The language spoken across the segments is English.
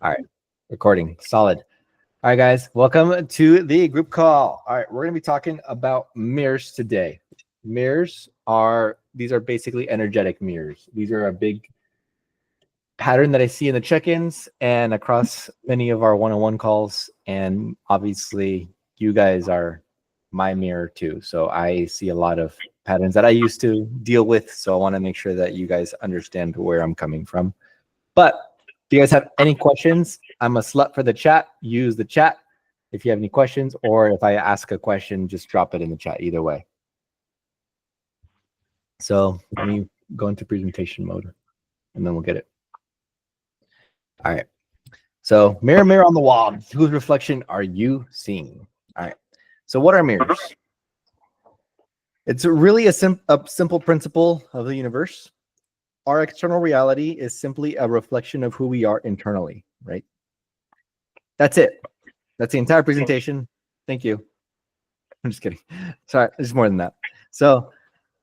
All right, recording, solid. All right, guys, welcome to the group call. All right, we're going to be talking about mirrors today. Mirrors these are basically energetic mirrors. These are a big pattern that I see in the check-ins and across many of our one-on-one calls. And obviously, you guys are my mirror too. So I see a lot of patterns that I used to deal with. So I want to make sure that you guys understand where I'm coming from. But if you guys have any questions, I'm a slut for the chat. Use the chat if you have any questions, or if I ask a question, just drop it in the chat either way. So let me go into presentation mode and then we'll get it. All right. So mirror, mirror on the wall, whose reflection are you seeing? All right. So what are mirrors? It's really a simple principle of the universe. Our external reality is simply a reflection of who we are internally, right? That's it. That's the entire presentation. Thank you. I'm just kidding. Sorry, there's more than that. So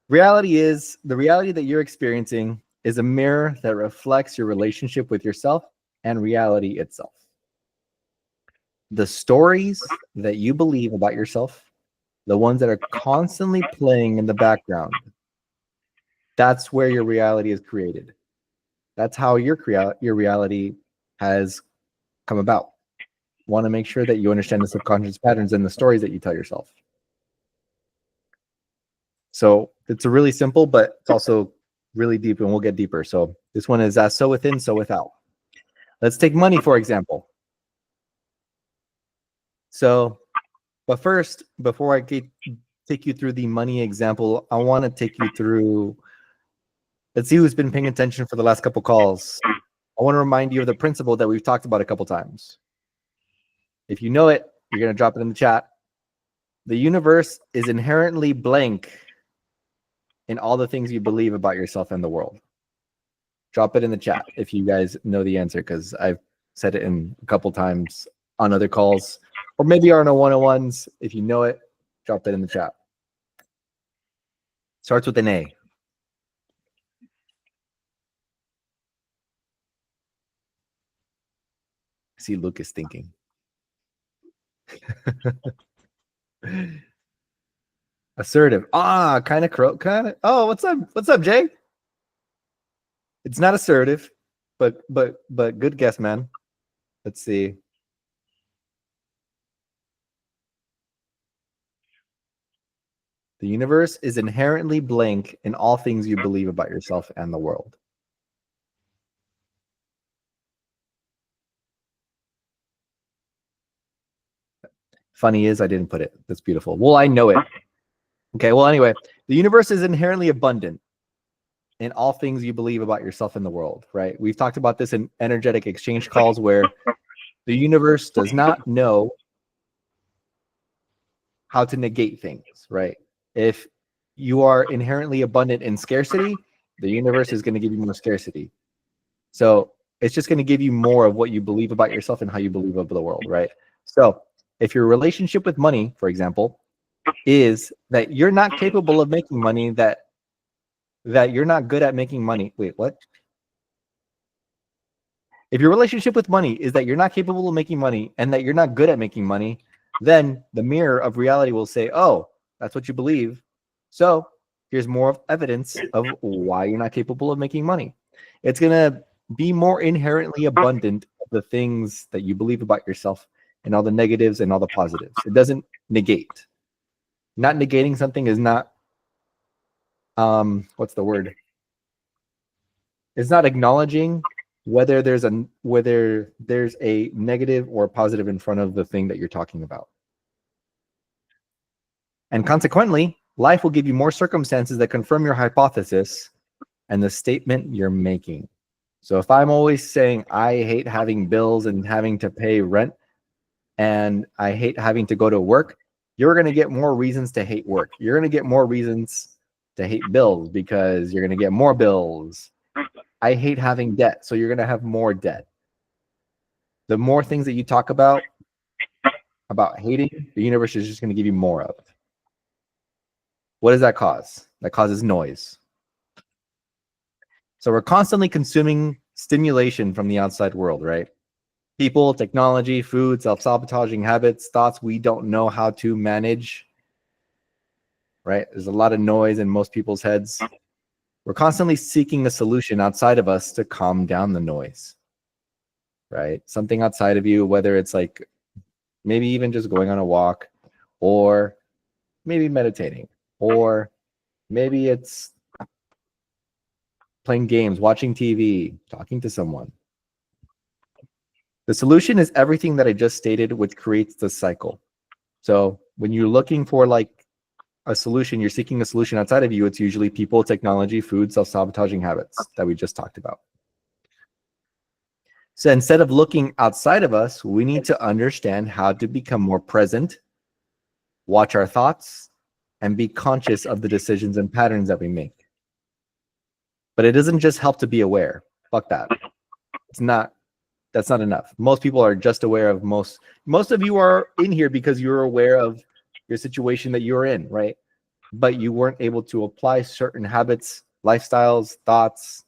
the reality that you're experiencing is a mirror that reflects your relationship with yourself and reality itself. The stories that you believe about yourself, the ones that are constantly playing in the background, that's where your reality is created. That's how your reality has come about. Want to make sure that you understand the subconscious patterns and the stories that you tell yourself. So it's a really simple, but it's also really deep, and we'll get deeper. So this one is so within, so without. Let's take money, for example. So, but first, before I take you through the money example, I want to take you through, let's see who's been paying attention for the last couple calls. I want to remind you of the principle that we've talked about a couple times. If you know it, you're going to drop it in the chat. The universe is inherently blank in all the things you believe about yourself and the world. Drop it in the chat if you guys know the answer, because I've said it in a couple times on other calls, or maybe on our one-on-ones. If you know it, drop it in the chat. Starts with an A. I see Lucas thinking. Assertive. Kind of. Oh, what's up? What's up, Jay? It's not assertive, but good guess, man. Let's see. The universe is inherently blank in all things you believe about yourself and the world. Funny is I didn't put it. That's beautiful. Well, I know it. Okay, well, anyway, the universe is inherently abundant in all things you believe about yourself and the world, right? We've talked about this in energetic exchange calls where the universe does not know how to negate things, right? If you are inherently abundant in scarcity, the universe is going to give you more scarcity. So it's just going to give you more of what you believe about yourself and how you believe of the world, right? So if your relationship with money, for example, is that you're not capable of making money, that you're not good at making money. Wait, what? If your relationship with money is that you're not capable of making money and that you're not good at making money, then the mirror of reality will say, oh, that's what you believe. So here's more of evidence of why you're not capable of making money. It's going to be more inherently abundant of the things that you believe about yourself and all the negatives and all the positives. It doesn't negate. Not negating something is not, what's the word? It's not acknowledging whether there's a negative or positive in front of the thing that you're talking about. And consequently, life will give you more circumstances that confirm your hypothesis and the statement you're making. So if I'm always saying I hate having bills and having to pay rent and I hate having to go to work, you're going to get more reasons to hate work. You're going to get more reasons to hate bills because you're going to get more bills. I hate having debt, so you're going to have more debt. The more things that you talk about hating, the universe is just going to give you more of. What does that cause? That causes noise. So we're constantly consuming stimulation from the outside world, right? People, technology, food, self-sabotaging habits, thoughts we don't know how to manage, right? There's a lot of noise in most people's heads. We're constantly seeking a solution outside of us to calm down the noise, right? Something outside of you, whether it's like maybe even just going on a walk, or maybe meditating, or maybe it's playing games, watching TV, talking to someone. The solution is everything that I just stated, which creates the cycle. So when you're looking for like a solution, you're seeking a solution outside of you, it's usually people, technology, food, self-sabotaging habits that we just talked about. So instead of looking outside of us, we need to understand how to become more present, watch our thoughts, and be conscious of the decisions and patterns that we make. But it doesn't just help to be aware. Fuck that. That's not enough. Most people are just aware of most of you are in here because you're aware of your situation that you're in, right? But you weren't able to apply certain habits, lifestyles, thoughts,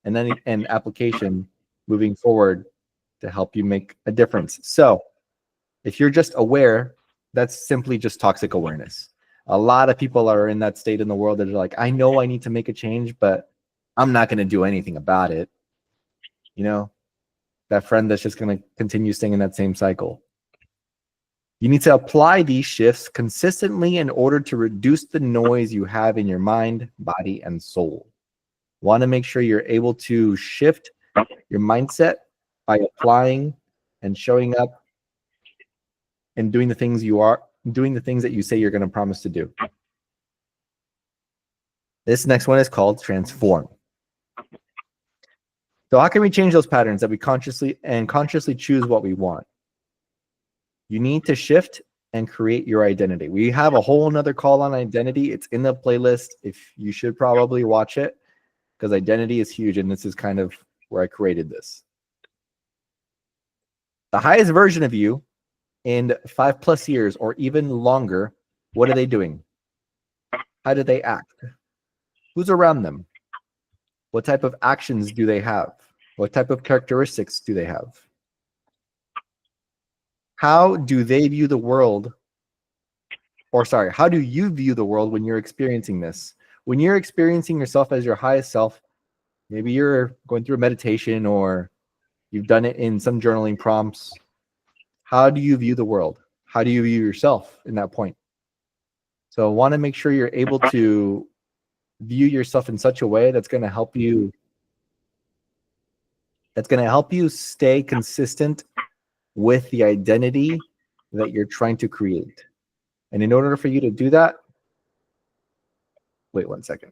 and then an application moving forward to help you make a difference. So if you're just aware, that's simply just toxic awareness. A lot of people are in that state in the world that are like, I know I need to make a change, but I'm not going to do anything about it. You know, that friend that's just going to continue staying in that same cycle. You need to apply these shifts consistently in order to reduce the noise you have in your mind, body, and soul. Want to make sure you're able to shift your mindset by applying and showing up and doing the things that you say you're going to promise to do. This next one is called transform. So how can we change those patterns that we consciously choose what we want? You need to shift and create your identity. We have a whole nother call on identity. It's in the playlist. If you should probably watch it, because identity is huge, and this is kind of where I created this. The highest version of you in 5+ years or even longer, what are they doing? How do they act? Who's around them? What type of actions do they have? What type of characteristics do they have? How do they view the world? Or sorry, how do you view the world when you're experiencing this? When you're experiencing yourself as your highest self, maybe you're going through a meditation or you've done it in some journaling prompts. How do you view the world? How do you view yourself in that point? So I want to make sure you're able to view yourself in such a way that's going to help you stay consistent with the identity that you're trying to create. And in order for you to do that, wait one second.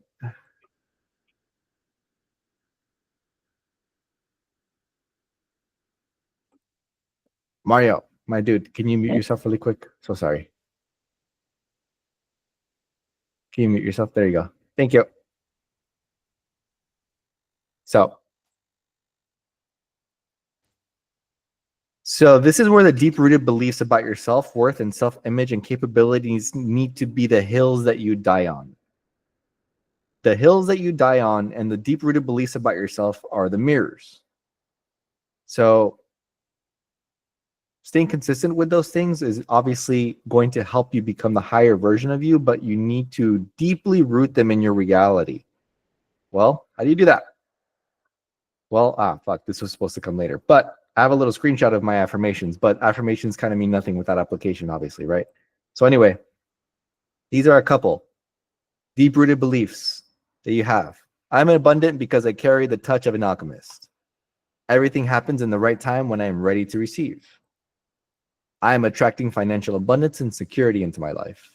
Mario, my dude, can you mute yourself really quick? So sorry. Can you mute yourself? There you go. Thank you. So this is where the deep-rooted beliefs about your self-worth and self-image and capabilities need to be the hills that you die on. The hills that you die on and the deep-rooted beliefs about yourself are the mirrors. So staying consistent with those things is obviously going to help you become the higher version of you, but you need to deeply root them in your reality. Well, how do you do that? Well, fuck, this was supposed to come later. But I have a little screenshot of my affirmations, but affirmations kind of mean nothing without application, obviously, right? So anyway, these are a couple deep-rooted beliefs that you have. I'm abundant because I carry the touch of an alchemist. Everything happens in the right time when I am ready to receive. I am attracting financial abundance and security into my life.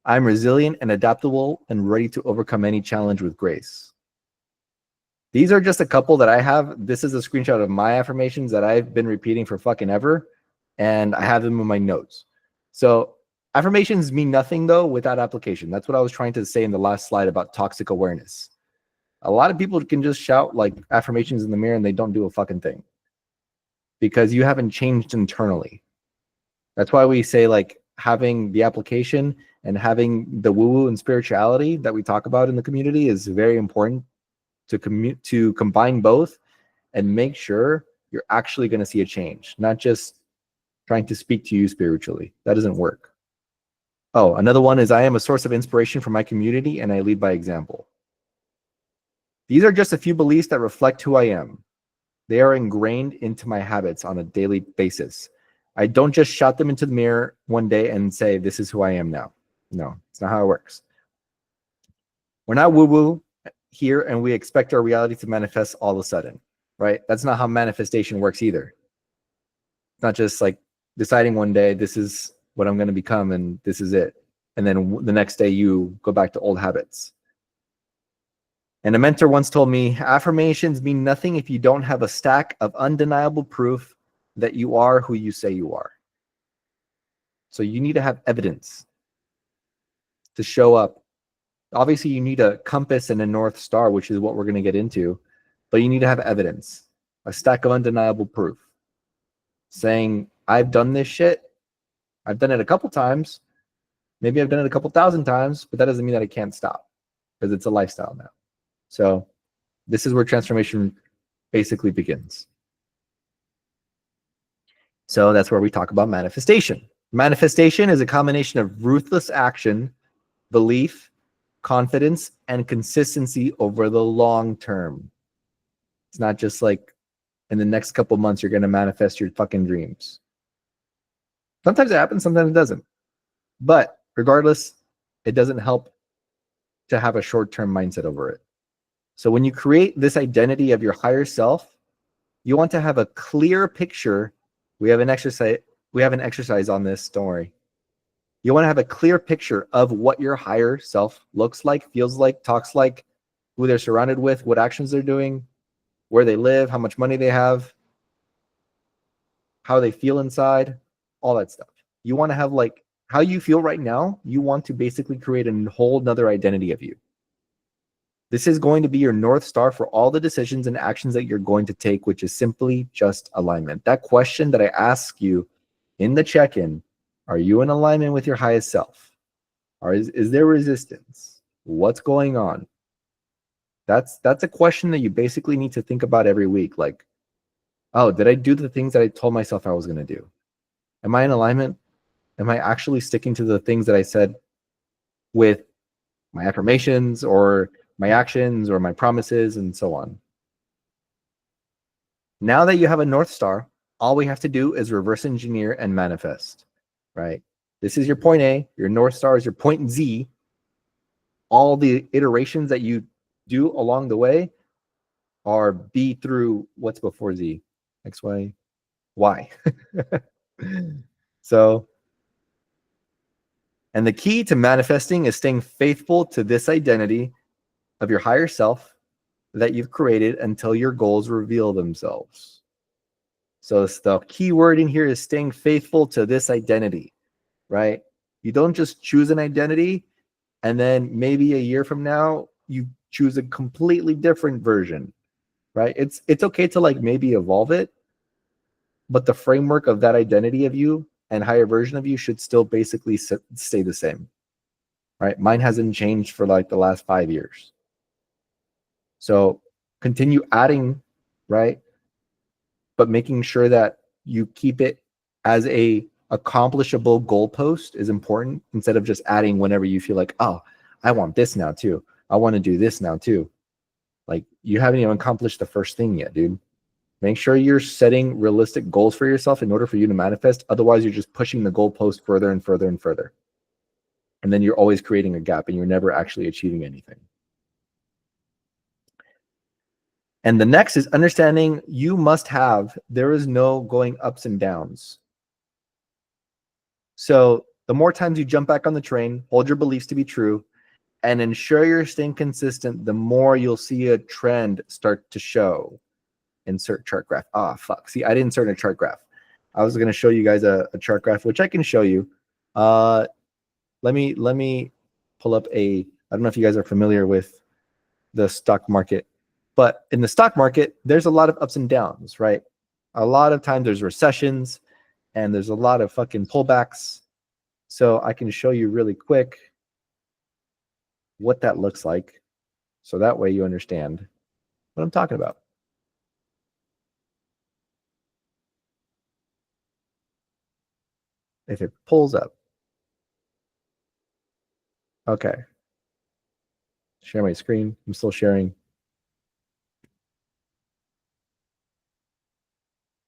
I'm resilient and adaptable and ready to overcome any challenge with grace. These are just a couple that I have. This is a screenshot of my affirmations that I've been repeating for fucking ever, and I have them in my notes. So affirmations mean nothing, though, without application. That's what I was trying to say in the last slide about toxic awareness. A lot of people can just shout like affirmations in the mirror and they don't do a fucking thing because you haven't changed internally. That's why we say like having the application and having the woo-woo and spirituality that we talk about in the community is very important to combine both and make sure you're actually going to see a change, not just trying to speak to you spiritually. That doesn't work. Oh, another one is I am a source of inspiration for my community and I lead by example. These are just a few beliefs that reflect who I am. They are ingrained into my habits on a daily basis. I don't just shout them into the mirror one day and say, this is who I am now. No, it's not how it works. We're not woo-woo here and we expect our reality to manifest all of a sudden, right? That's not how manifestation works either. It's not just like deciding one day, this is what I'm going to become and this is it. And then the next day you go back to old habits. And a mentor once told me, affirmations mean nothing if you don't have a stack of undeniable proof that you are who you say you are. So you need to have evidence to show up. Obviously, you need a compass and a North Star, which is what we're going to get into, but you need to have evidence, a stack of undeniable proof saying, I've done this shit. I've done it a couple times. Maybe I've done it a couple thousand times, but that doesn't mean that I can't stop because it's a lifestyle now. So this is where transformation basically begins. So that's where we talk about manifestation. Manifestation is a combination of ruthless action, belief, confidence, and consistency over the long term. It's not just like in the next couple months you're going to manifest your fucking dreams. Sometimes it happens, sometimes it doesn't. But regardless, it doesn't help to have a short-term mindset over it. So when you create this identity of your higher self, you want to have a clear picture. We have an exercise on this, don't worry. You want to have a clear picture of what your higher self looks like, feels like, talks like, who they're surrounded with, what actions they're doing, where they live, how much money they have, how they feel inside, all that stuff. You want to have like how you feel right now. You want to basically create a whole nother identity of you. This is going to be your North Star for all the decisions and actions that you're going to take, which is simply just alignment. That question that I ask you in the check-in, are you in alignment with your highest self? Or is there resistance? What's going on? That's a question that you basically need to think about every week. Like, oh, did I do the things that I told myself I was going to do? Am I in alignment? Am I actually sticking to the things that I said with my affirmations or my actions or my promises and so on? Now that you have a North Star, all we have to do is reverse engineer and manifest, right? This is your point A, your North Star is your point Z. All the iterations that you do along the way are B through what's before Z, X, Y, Y. So, and the key to manifesting is staying faithful to this identity of your higher self that you've created until your goals reveal themselves. So the key word in here is staying faithful to this identity, right? You don't just choose an identity and then maybe a year from now you choose a completely different version, right? It's okay to like maybe evolve it, but the framework of that identity of you and higher version of you should still basically stay the same, right? Mine hasn't changed for like the last 5 years. So continue adding, right? But making sure that you keep it as a accomplishable goalpost is important instead of just adding whenever you feel like, oh, I want this now too. I want to do this now too. Like you haven't even accomplished the first thing yet, dude. Make sure you're setting realistic goals for yourself in order for you to manifest. Otherwise, you're just pushing the goalpost further and further and further. And then you're always creating a gap and you're never actually achieving anything. And the next is understanding you must have, there is no going ups and downs. So the more times you jump back on the train, hold your beliefs to be true, and ensure you're staying consistent, the more you'll see a trend start to show. Insert chart graph. Ah, fuck. See, I didn't insert a chart graph. I was going to show you guys a chart graph, which I can show you. Let me pull up I don't know if you guys are familiar with the stock market, but in the stock market, there's a lot of ups and downs, right? A lot of times there's recessions and there's a lot of fucking pullbacks. So I can show you really quick what that looks like. So that way you understand what I'm talking about. if it pulls up. Okay. Share my screen. I'm still sharing.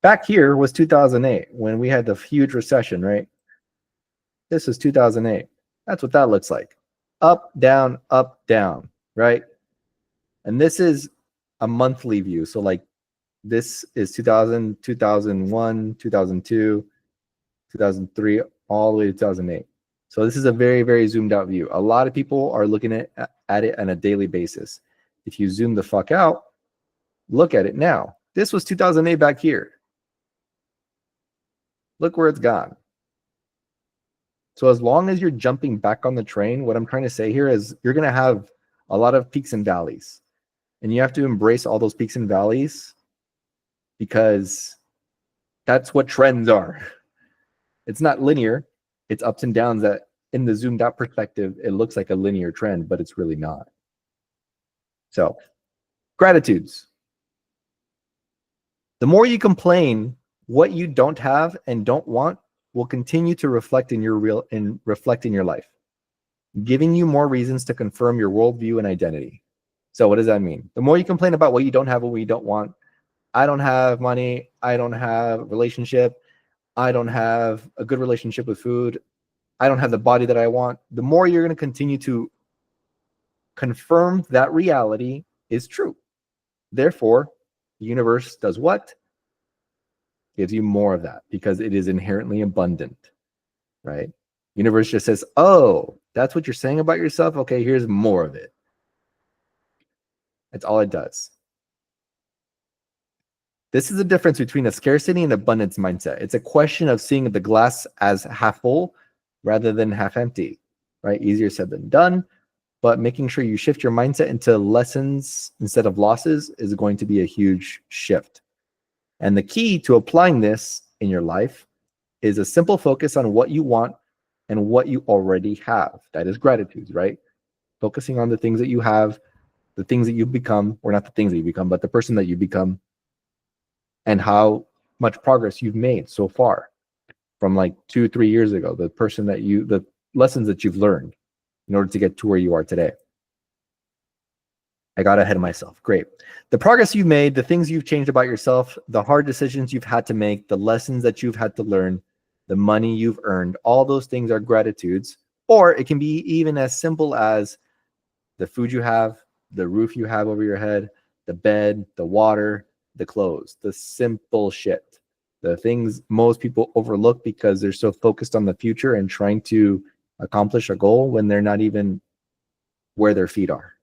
Back here was 2008 when we had the huge recession, right? This is 2008. That's what that looks like. Up, down, right? And this is a monthly view. So like this is 2000, 2001, 2002, 2003, all the way to 2008. So this is a very, very zoomed out view. A lot of people are looking at it on a daily basis. If you zoom the fuck out, look at it now. This was 2008 back here. Look where it's gone. So as long as you're jumping back on the train, what I'm trying to say here is you're going to have a lot of peaks and valleys. And you have to embrace all those peaks and valleys because that's what trends are. It's not linear. It's ups and downs that in the zoomed out perspective, it looks like a linear trend, but it's really not. So gratitudes. The more you complain, what you don't have and don't want will continue to reflect in your life, giving you more reasons to confirm your worldview and identity. So what does that mean? The more you complain about what you don't have and what you don't want, I don't have money, I don't have a relationship, I don't have a good relationship with food, I don't have the body that I want, the more you're going to continue to confirm that reality is true. Therefore, the universe does what? Gives you more of that because it is inherently abundant, right? Universe just says, oh, that's what you're saying about yourself? Okay, here's more of it. That's all it does. This is the difference between a scarcity and abundance mindset. It's a question of seeing the glass as half full rather than half empty, right? Easier said than done, but making sure you shift your mindset into lessons instead of losses is going to be a huge shift. And the key to applying this in your life is a simple focus on what you want and what you already have. That is gratitude, right? Focusing on the things that you have, the things that you've become, or not the things that you become, but the person that you become, and how much progress you've made so far from like 2-3 years ago, the lessons that you've learned in order to get to where you are today. I got ahead of myself. Great. The progress you've made, the things you've changed about yourself, the hard decisions you've had to make, the lessons that you've had to learn, the money you've earned, all those things are gratitudes. Or it can be even as simple as the food you have, the roof you have over your head, the bed, the water, the clothes, the simple shit. The things most people overlook because they're so focused on the future and trying to accomplish a goal when they're not even where their feet are,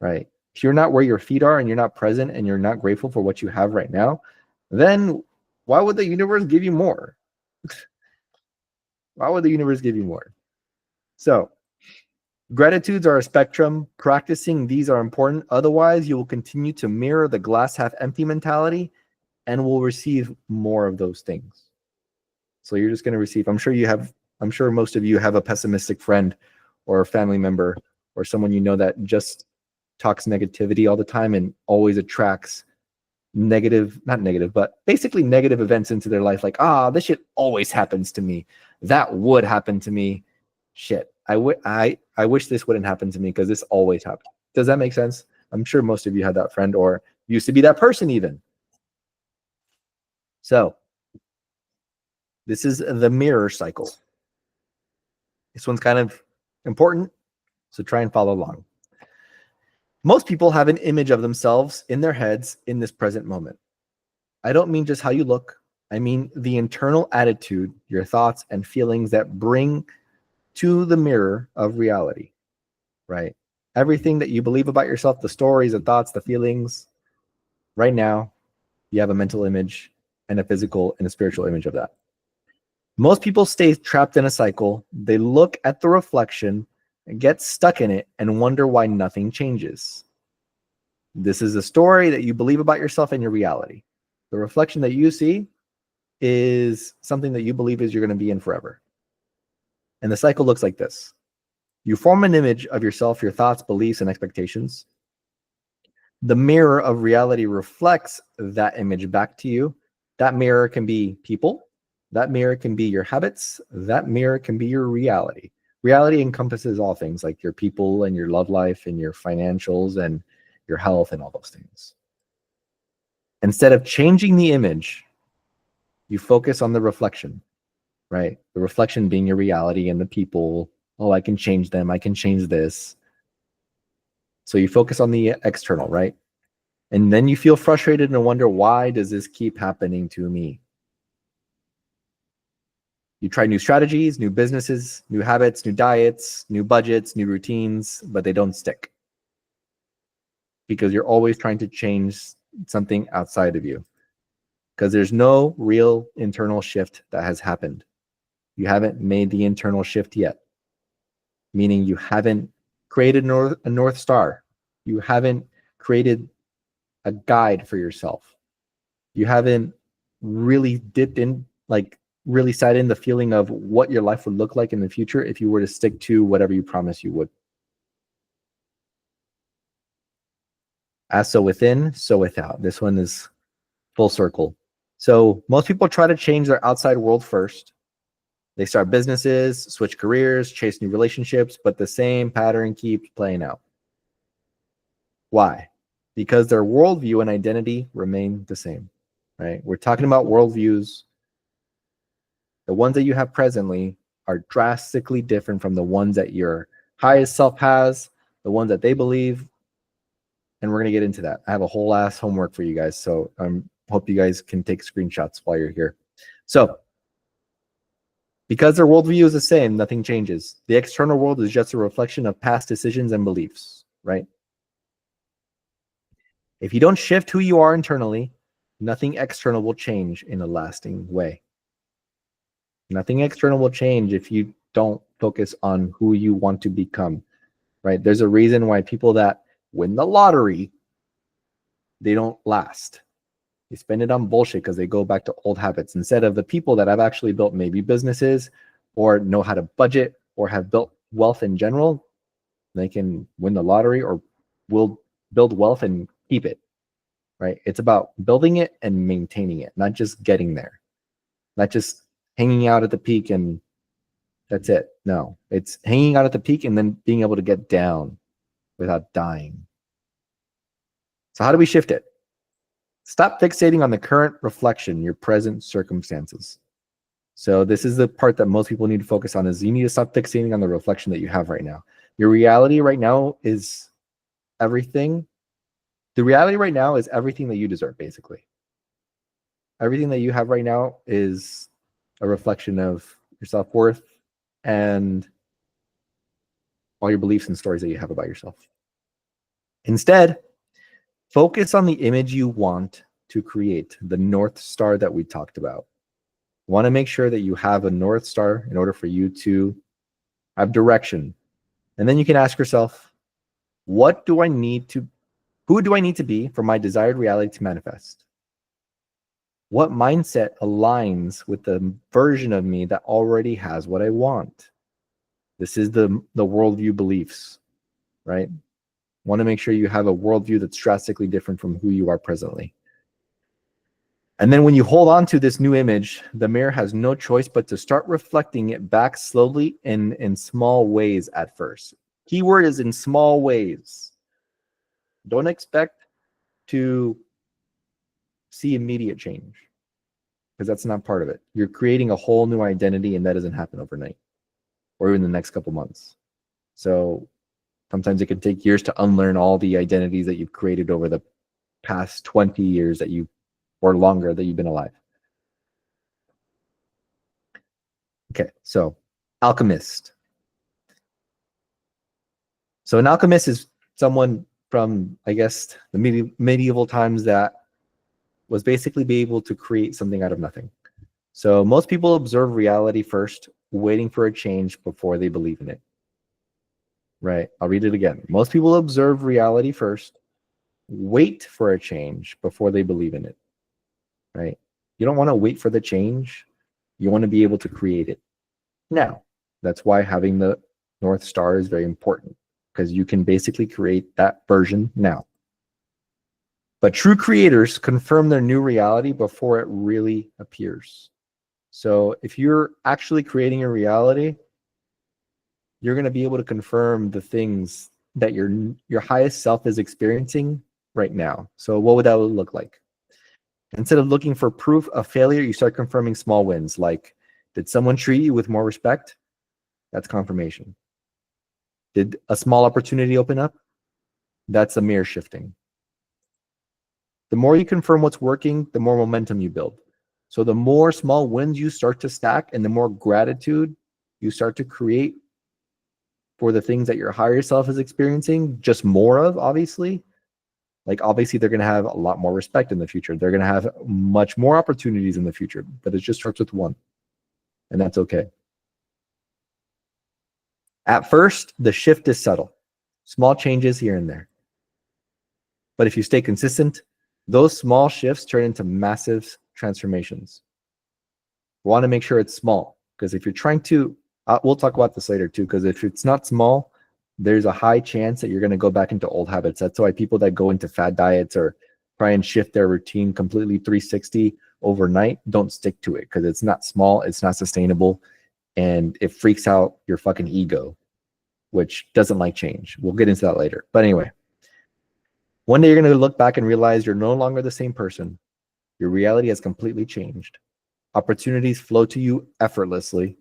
right? If you're not where your feet are and you're not present and you're not grateful for what you have right now, then why would the universe give you more? Why would the universe give you more? So gratitudes are a spectrum. Practicing these are important. Otherwise, you will continue to mirror the glass half empty mentality and will receive more of those things. So you're just going to receive. I'm sure most of you have a pessimistic friend or a family member or someone you know that just talks negativity all the time and always attracts not negative, but basically negative events into their life. Like, this shit always happens to me. That would happen to me. Shit. I wish this wouldn't happen to me because this always happens. Does that make sense? I'm sure most of you had that friend or used to be that person even. So this is the mirror cycle. This one's kind of important, so try and follow along. Most people have an image of themselves in their heads in this present moment. I don't mean just how you look. I mean the internal attitude, your thoughts and feelings that bring to the mirror of reality, right? Everything that you believe about yourself, the stories, the thoughts, the feelings, right now, you have a mental image and a physical and a spiritual image of that. Most people stay trapped in a cycle. They look at the reflection and get stuck in it and wonder why nothing changes. This is a story that you believe about yourself and your reality. The reflection that you see is something that you believe is you're going to be in forever. And the cycle looks like this. You form an image of yourself, your thoughts, beliefs, and expectations. The mirror of reality reflects that image back to you. That mirror can be people, That mirror can be your habits. That mirror can be your reality. Reality encompasses all things like your people and your love life and your financials and your health and all those things. Instead of changing the image, you focus on the reflection, right? The reflection being your reality and the people. Oh, I can change them. I can change this. So you focus on the external, right? And then you feel frustrated and wonder, why does this keep happening to me? You try new strategies, new businesses, new habits, new diets, new budgets, new routines, but they don't stick because you're always trying to change something outside of you because there's no real internal shift that has happened. You haven't made the internal shift yet, meaning you haven't created a North Star. You haven't created a guide for yourself. You haven't really dipped in, like really sat in the feeling of what your life would look like in the future if you were to stick to whatever you promised you would. As so within, so without. This one is full circle. So most people try to change their outside world first. They start businesses, switch careers, chase new relationships, but the same pattern keeps playing out. Why? Because their worldview and identity remain the same, right? We're talking about worldviews. The ones that you have presently are drastically different from the ones that your highest self has, the ones that they believe, and we're going to get into that. I have a whole ass homework for you guys, so I hope you guys can take screenshots while you're here. So, because their worldview is the same, nothing changes. The external world is just a reflection of past decisions and beliefs, right? If you don't shift who you are internally, nothing external will change in a lasting way. Nothing external will change if you don't focus on who you want to become, right? There's a reason why people that win the lottery, they don't last. They spend it on bullshit because they go back to old habits instead of the people that have actually built maybe businesses or know how to budget or have built wealth in general. They can win the lottery or will build wealth and keep it, right? It's about building it and maintaining it, not just getting there, not just hanging out at the peak and that's it. No, it's hanging out at the peak and then being able to get down without dying. So how do we shift it? Stop fixating on the current reflection, your present circumstances. So this is the part that most people need to focus on is you need to stop fixating on the reflection that you have right now. Your reality right now is everything. The reality right now is everything that you deserve, basically. Everything that you have right now is a reflection of your self-worth and all your beliefs and stories that you have about yourself. Instead, focus on the image you want to create, the North Star that we talked about. You want to make sure that you have a North Star in order for you to have direction. And then you can ask yourself, who do I need to be for my desired reality to manifest? What mindset aligns with the version of me that already has what I want? This is the worldview beliefs, right? Want to make sure you have a worldview that's drastically different from who you are presently. And then when you hold on to this new image, the mirror has no choice but to start reflecting it back slowly in small ways at first. Keyword is in small ways. Don't expect to see immediate change because that's not part of it. You're creating a whole new identity and that doesn't happen overnight or even the next couple months. So sometimes it can take years to unlearn all the identities that you've created over the past 20 years that you or longer that you've been alive. Okay, so alchemist. So an alchemist is someone from, I guess, the medieval times that was basically be able to create something out of nothing. So most people observe reality first, waiting for a change before they believe in it. Right, I'll read it again. Most people observe reality first, wait for a change before they believe in it. Right? You don't want to wait for the change. You want to be able to create it now. That's why having the North Star is very important because you can basically create that version now. But true creators confirm their new reality before it really appears. So if you're actually creating your reality, you're going to be able to confirm the things that your highest self is experiencing right now. So what would that look like? Instead of looking for proof of failure, you start confirming small wins. Like, did someone treat you with more respect? That's confirmation. Did a small opportunity open up? That's a mirror shifting. The more you confirm what's working, the more momentum you build. So the more small wins you start to stack and the more gratitude you start to create for the things that your higher self is experiencing, just more of, obviously. Like, obviously, they're going to have a lot more respect in the future. They're going to have much more opportunities in the future, but it just starts with one. And that's okay. At first, the shift is subtle, small changes here and there. But if you stay consistent, those small shifts turn into massive transformations. We want to make sure it's small, because if you're trying to, we'll talk about this later too, because if it's not small, there's a high chance that you're going to go back into old habits. That's why people that go into fad diets or try and shift their routine completely 360 overnight don't stick to it, because it's not small, it's not sustainable, and it freaks out your fucking ego, which doesn't like change. We'll get into that later. But anyway, one day you're going to look back and realize you're no longer the same person. Your reality has completely changed. Opportunities flow to you effortlessly,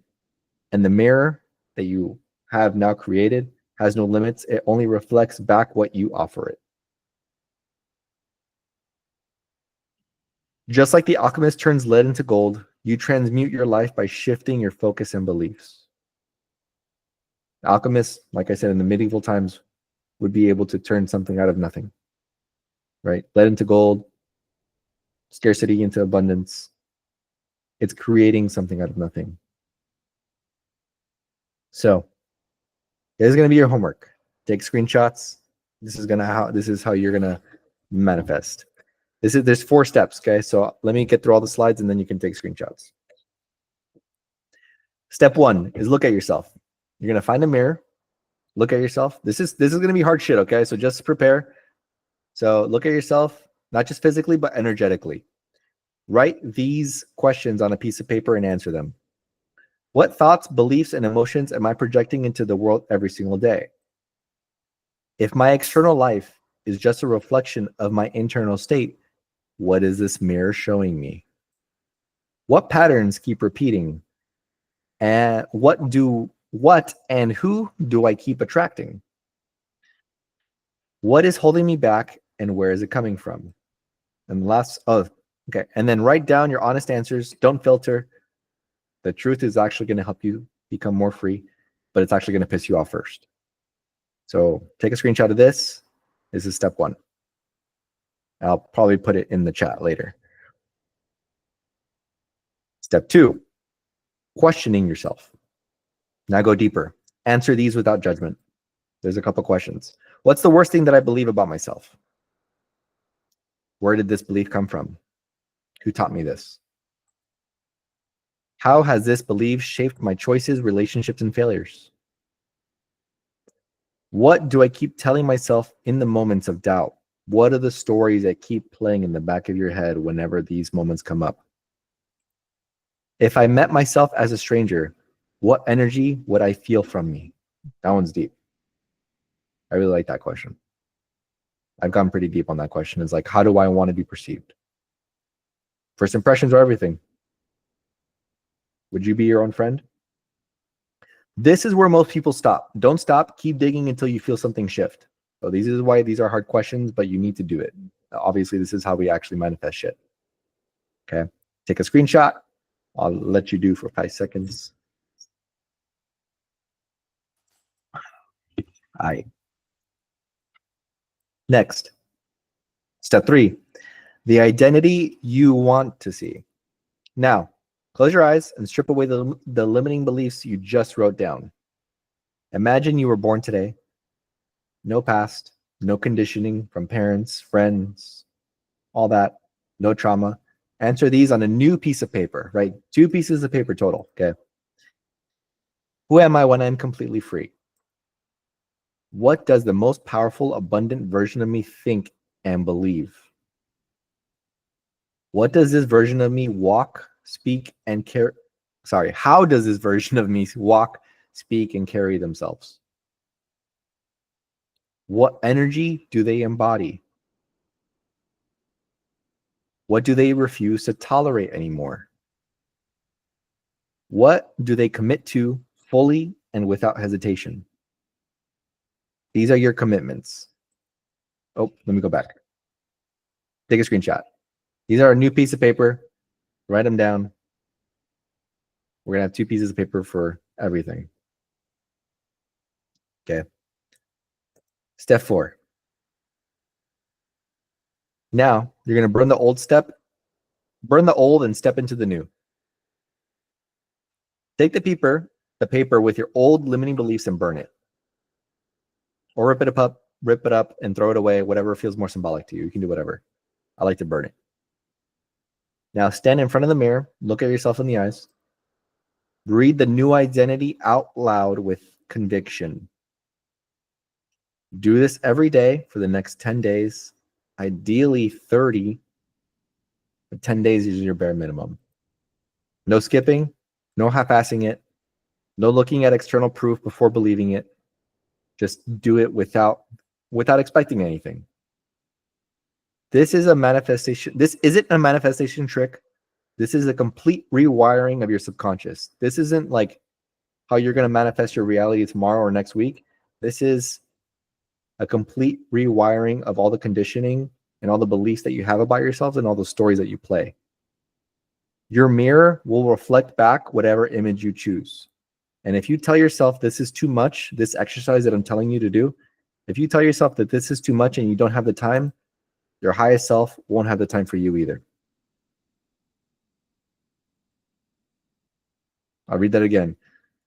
and the mirror that you have now created has no limits. It only reflects back what you offer it. Just like the alchemist turns lead into gold, you transmute your life by shifting your focus and beliefs. Alchemists, like I said, in the medieval times, would be able to turn something out of nothing, right? Lead into gold, scarcity into abundance. It's creating something out of nothing. So this is going to be your homework. Take screenshots. This is how you're going to manifest. There's 4 steps, okay? So let me get through all the slides and then you can take screenshots. Step 1 is look at yourself. You're going to find a mirror, look at yourself. This is going to be hard shit, okay? So just prepare. So look at yourself, not just physically, but energetically. Write these questions on a piece of paper and answer them. What thoughts, beliefs, and emotions am I projecting into the world every single day? If my external life is just a reflection of my internal state, what is this mirror showing me? What patterns keep repeating? And what and who do I keep attracting? What is holding me back and where is it coming from? And okay. And then write down your honest answers. Don't filter. The truth is actually going to help you become more free, but it's actually going to piss you off first. So take a screenshot of this. This is step 1. I'll probably put it in the chat later. Step 2, questioning yourself. Now go deeper. Answer these without judgment. There's a couple questions. What's the worst thing that I believe about myself? Where did this belief come from? Who taught me this? How has this belief shaped my choices, relationships, and failures? What do I keep telling myself in the moments of doubt? What are the stories that keep playing in the back of your head whenever these moments come up? If I met myself as a stranger, what energy would I feel from me? That one's deep. I really like that question. I've gone pretty deep on that question. It's like, how do I want to be perceived? First impressions are everything. Would you be your own friend? This is where most people stop. Don't stop. Keep digging until you feel something shift. So this is why these are hard questions, but you need to do it. Obviously, this is how we actually manifest shit. Okay. Take a screenshot. I'll let you do for 5 seconds. Aye. Next. Step 3. The identity you want to see. Now, close your eyes and strip away the limiting beliefs you just wrote down. Imagine you were born today. No past, no conditioning from parents, friends, all that, no trauma. Answer these on a new piece of paper, right? 2 pieces of paper total, okay? Who am I when I'm completely free? What does the most powerful, abundant version of me think and believe? What does this version of me walk, speak, and carry? Sorry, how does this version of me walk, speak, and carry themselves? What energy do they embody? What do they refuse to tolerate anymore? What do they commit to fully and without hesitation? These are your commitments. Oh, let me go back. Take a screenshot. These are a new piece of paper. Write them down. We're going to have 2 pieces of paper for everything. Okay. Step 4. Now, you're going to burn the old and step into the new. Take the paper with your old limiting beliefs and burn it. Or rip it up and throw it away, whatever feels more symbolic to you. You can do whatever. I like to burn it. Now stand in front of the mirror, look at yourself in the eyes. Read the new identity out loud with conviction. Do this every day for the next 10 days, ideally 30, but 10 days is your bare minimum. No skipping, no half-assing it, no looking at external proof before believing it. Just do it without expecting anything. This is a manifestation. This isn't a manifestation trick. This is a complete rewiring of your subconscious. This isn't like how you're going to manifest your reality tomorrow or next week. This is a complete rewiring of all the conditioning and all the beliefs that you have about yourself and all the stories that you play. Your mirror will reflect back whatever image you choose. And if you tell yourself this is too much, this exercise that I'm telling you to do, if you tell yourself that this is too much and you don't have the time, your highest self won't have the time for you either. I'll read that again.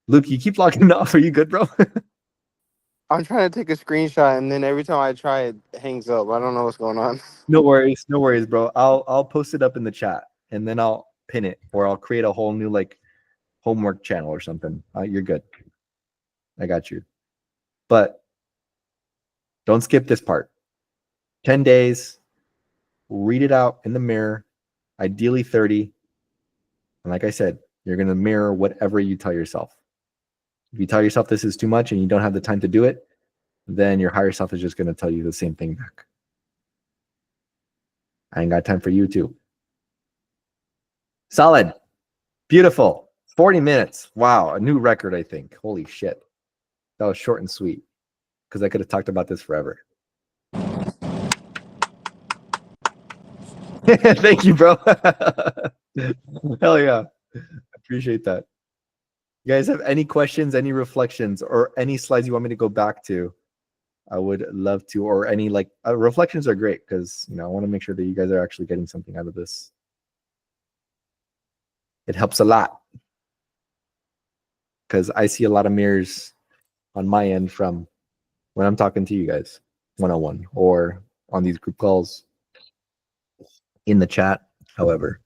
Luke, you keep logging off. Are you good, bro? I'm trying to take a screenshot, and then every time I try, it hangs up. I don't know what's going on. No worries, bro. I'll post it up in the chat, and then I'll pin it, or I'll create a whole new like homework channel or something. You're good. I got you. But don't skip this part. 10 days. Read it out in the mirror. Ideally 30. And like I said, you're going to mirror whatever you tell yourself. If you tell yourself this is too much and you don't have the time to do it, then your higher self is just going to tell you the same thing back. I ain't got time for you too. Solid. Beautiful. 40 minutes. Wow. A new record, I think. Holy shit. That was short and sweet because I could have talked about this forever. Thank you, bro. Hell yeah. Appreciate that. You guys have any questions, any reflections, or any slides you want me to go back to? I would love to, or any like reflections are great because I want to make sure that you guys are actually getting something out of this. It helps a lot because I see a lot of mirrors on my end from when I'm talking to you guys one-on-one or on these group calls in the chat, however.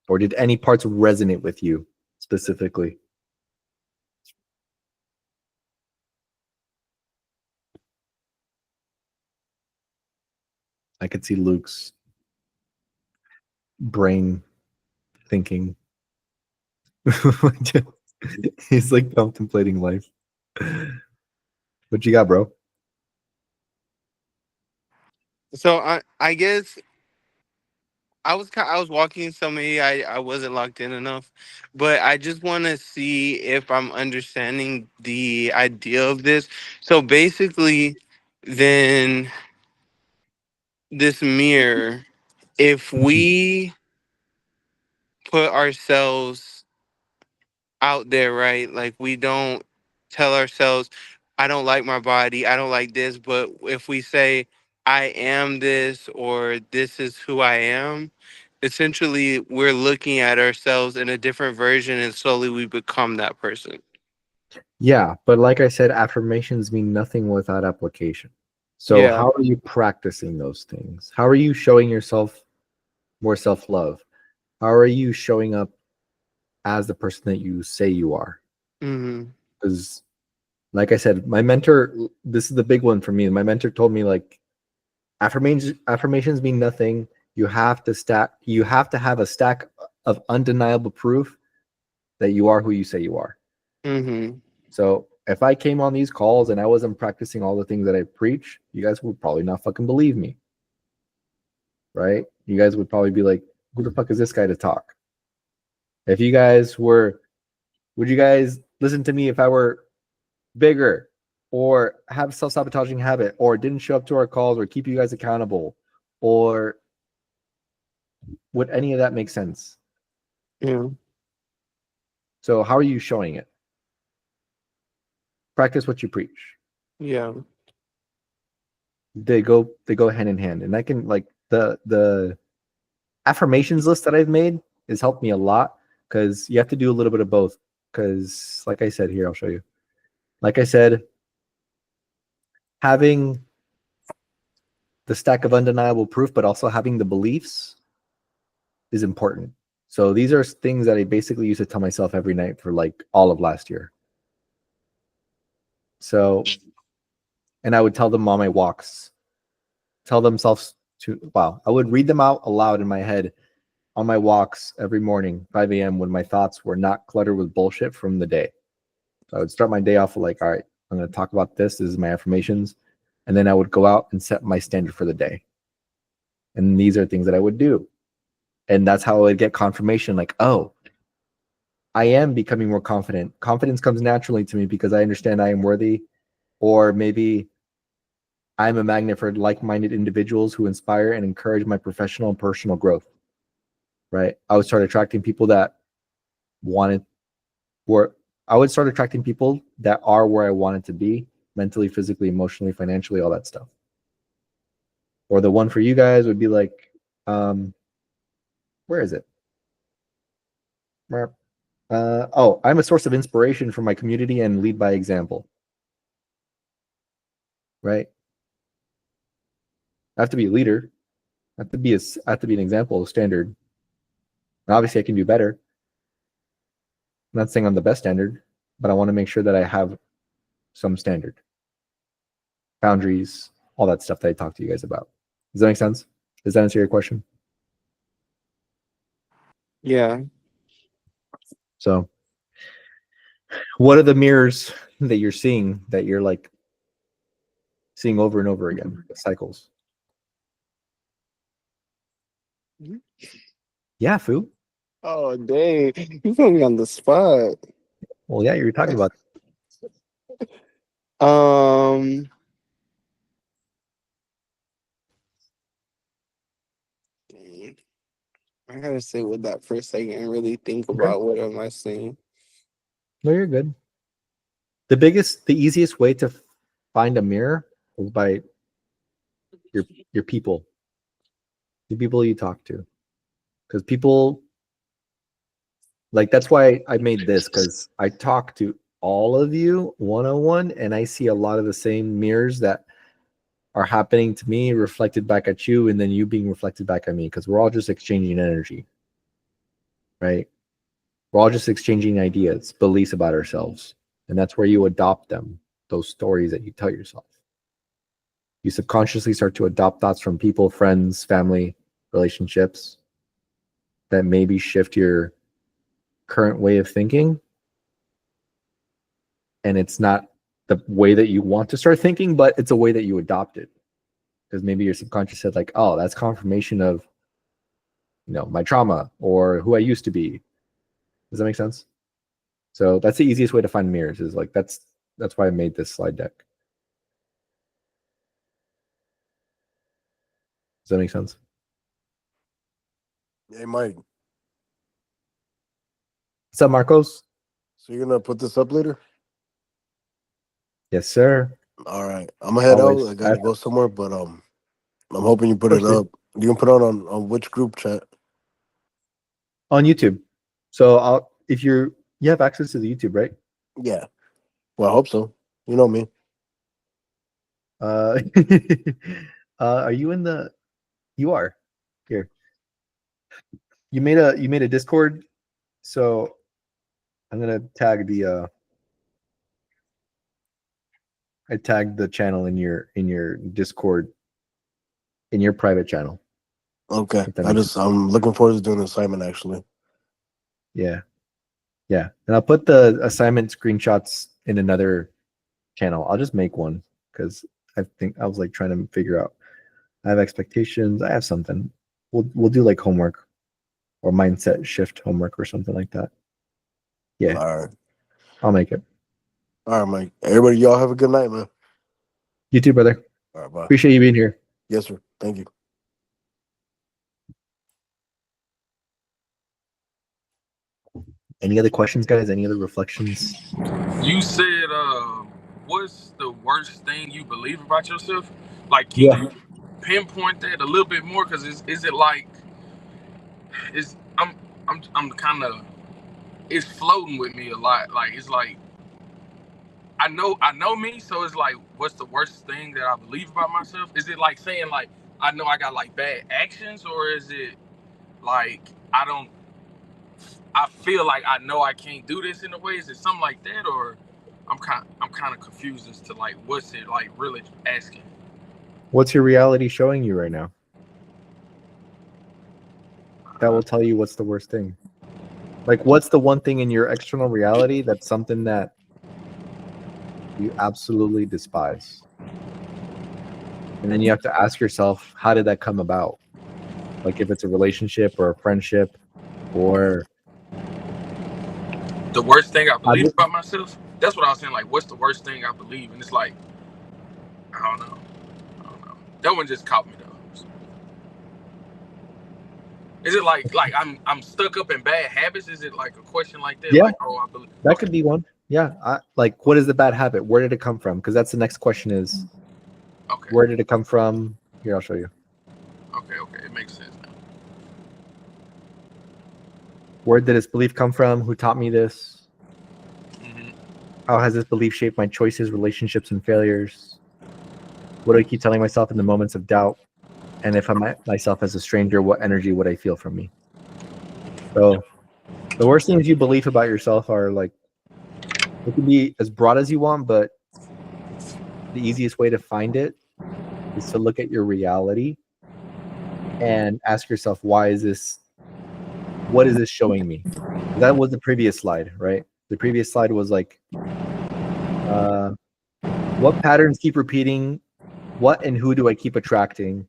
Or did any parts resonate with you specifically? I could see Luke's brain thinking. He's like contemplating life. What you got, bro? So I guess I was walking, so maybe I wasn't locked in enough, but I just want to see if I'm understanding the idea of this. So basically, then this mirror, if we put ourselves out there, right? Like we don't tell ourselves, I don't like my body, I don't like this, but if we say, I am this or this is who I am, essentially we're looking at ourselves in a different version and slowly we become that person. Yeah, but like I said, affirmations mean nothing without application. So Yeah. how are you practicing those things? How are you showing yourself more self-love? How are you showing up as the person that you say you are? Mm-hmm. Because Like I said, my mentor, this is the big one for me. My mentor told me like affirmations mean nothing. You have to have a stack of undeniable proof that you are who you say you are. Mm-hmm. So if I came on these calls and I wasn't practicing all the things that I preach, you guys would probably not fucking believe me. Right? You guys would probably be like, who the fuck is this guy to talk? If you guys were, would you guys listen to me if I were bigger or have self-sabotaging habit or didn't show up to our calls or keep you guys accountable? Or would any of that make sense? Yeah. So how are you showing it? Practice what you preach. Yeah. They go hand in hand. And I can like the affirmations list that I've made has helped me a lot because you have to do a little bit of both. Because like I said, here, I'll show you. Like I said, having the stack of undeniable proof, but also having the beliefs is important. So these are things that I basically used to tell myself every night for like all of last year. So, and I would tell them on my walks, tell themselves to, wow, I would read them out aloud in my head on my walks every morning, 5 a.m., when my thoughts were not cluttered with bullshit from the day. So I would start my day off with like, all right, I'm going to talk about this. This is my affirmations. And then I would go out and set my standard for the day. And these are things that I would do. And that's how I would get confirmation like, oh, I am becoming more confident. Confidence comes naturally to me because I understand I am worthy. Or maybe I'm a magnet for like-minded individuals who inspire and encourage my professional and personal growth. Right? I would start attracting people that wanted where I would start attracting people that are where I wanted to be mentally, physically, emotionally, financially, all that stuff. Or the one for you guys would be like, where is it? Oh, I'm a source of inspiration for my community and lead by example. Right? I have to be a leader. I have to be an example, a standard. And obviously, I can do better. I'm not saying I'm the best standard, but I want to make sure that I have some standard, boundaries, all that stuff that I talked to you guys about. Does that make sense? Does that answer your question? Yeah. So, what are the mirrors that you're seeing that you're like seeing over and over again? The cycles. Yeah, Fu. Oh, dang. You put me on the spot. Well, yeah, you were talking about. Um, dang. I gotta sit with that for a second and really think Okay. about what am I saying. No, you're good. The easiest way to find a mirror is by your people, the people you talk to, because people like that's why I made this because I talk to all of you one-on-one and I see a lot of the same mirrors that are happening to me reflected back at you and then you being reflected back at me because we're all just exchanging energy, right? We're all just exchanging ideas, beliefs about ourselves, and that's where you adopt them, those stories that you tell yourself. You subconsciously start to adopt thoughts from people, friends, family, relationships that maybe shift your current way of thinking. And it's not the way that you want to start thinking, but it's a way that you adopted. Because maybe your subconscious said, like, oh, that's confirmation of, my trauma or who I used to be. Does that make sense? So that's the easiest way to find mirrors is like that's why I made this slide deck. Does that make sense? Hey, Mike. What's up, Marcos? So you're gonna put this up later? Yes, sir. All right. I'm gonna head out. Always. I gotta go somewhere, but I'm hoping you put it Dude. up. You can put it on which group chat? On YouTube. So if you have access to the YouTube, right? Yeah. Well, I hope so. You know me. Uh, are you in the? You are here. You made a Discord, so I'm gonna tag the I tagged the channel in your Discord, in your private channel. Okay. If that makes I'm looking forward to doing the assignment actually. Yeah. Yeah. And I'll put the assignment screenshots in another channel. I'll just make one because I think I was like trying to figure out. I have expectations. I have something. We'll do like homework or mindset shift homework or something like that. Yeah. All right. I'll make it. All right, Mike. Everybody, y'all have a good night, man. You too, brother. All right, bye. Appreciate you being here. Yes, sir. Thank you. Any other questions, guys? Any other reflections? You said, what's the worst thing you believe about yourself? Like, can you pinpoint that a little bit more? Because is it like, I'm kind of, it's floating with me a lot. Like, it's like, I know me, so it's like, what's the worst thing that I believe about myself? Is it like saying like, I know I got like bad actions, or is it like I feel like I know I can't do this in a way? Is it something like that, or I'm kind of confused as to like what's it like really asking? What's your reality showing you right now? That will tell you what's the worst thing. Like, what's the one thing in your external reality that's something that you absolutely despise? And then you have to ask yourself, how did that come about? Like, if it's a relationship or a friendship, or The worst thing I believe about myself? That's what I was saying. Like, what's the worst thing I believe? And it's like, I don't know. That one just caught me though. Is it like I'm stuck up in bad habits? Is it like a question like that? Yeah. Like, oh, I believe that could be one. Yeah. Like, what is the bad habit? Where did it come from? Because that's the next question is, okay. where did it come from? Here, I'll show you. Okay, it makes sense now. Where did this belief come from? Who taught me this? Mm-hmm. How has this belief shaped my choices, relationships, and failures? What do I keep telling myself in the moments of doubt? And if I'm myself as a stranger, what energy would I feel from me? So the worst things you believe about yourself are like, it can be as broad as you want, but the easiest way to find it is to look at your reality and ask yourself, what is this showing me? That was the previous slide, right? The previous slide was like, what patterns keep repeating? What and who do I keep attracting?